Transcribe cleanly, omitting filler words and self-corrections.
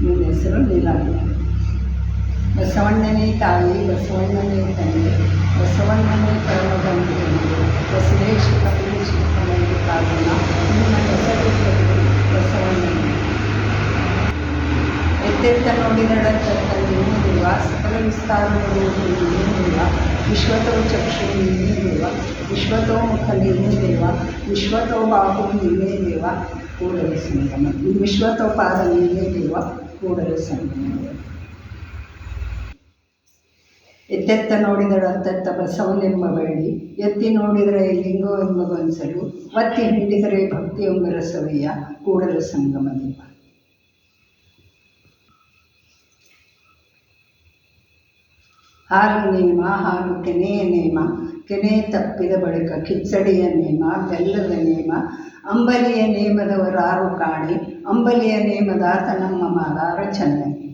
ನನ್ನ ಹೆಸರು ನೀಲಮ್ಮ. ಬಸವಣ್ಣನೇ ತಾಯಿ, ಬಸವಣ್ಣನೇ ತಂದೆ, ಬಸವಣ್ಣನೇ ಪರಮದಂತೆ ಬಸವೇಶ ಕಪಿಲೇಶ ಕಮಲಿ ಕಾರಣ ನಿಮ್ಮ ಹೆಸರು ಬಸವಣ್ಣನೇ. ಎತ್ತೆತ್ತ ನೋಡಿದಡಂತ ನೀನಿರುವ ಸಕಲ ವಿಸ್ತಾರ ನೀನಿರುವ ವಿಶ್ವತೋ ಚಕ್ಷು ನೀನೇ ದೇವ, ವಿಶ್ವತೋ ಮುಖ ನೀನೇ ದೇವ, ವಿಶ್ವತೋ ಬಾಹು ನೀನೇ ದೇವ ಕೂಡಲ ಸಂಗಮ, ವಿಶ್ವತೋ ಪಾದ ನೀನೇ ದೇವ ಕೂಡಲ ಸಂಗಮ. ಎತ್ತೆತ್ತ ನೋಡಿದಡಂತೆತ್ತ ಬಸವನೆಂಬ ಬಳ್ಳಿ, ಎತ್ತಿ ನೋಡಿದರೆ ಲಿಂಗೋ ಎಂಬ ಗೊಂಚಲು, ಒತ್ತಿ ಹಿಡಿದರೆ ಭಕ್ತಿಯೊಂಬ ರಸವಯ್ಯ ಕೂಡಲ ಸಂಗಮ ದೇವ. ಹಾಲು ನೇಮ, ಹಾಲು ಕೆನೆಯ ನೇಮ, ಕೆನೆ ತಪ್ಪಿದ ಬಳಿಕ ಕಿಚ್ಚಡಿಯ ನೇಮ, ಬೆಲ್ಲದ ನೇಮ, ಅಂಬಲಿಯ ನೇಮದವರಾರು ಕಾಣಿ, ಅಂಬಲಿಯ ನೇಮದಾತ ನಮ್ಮ ಮಾದಾರ ಚೆನ್ನೈ.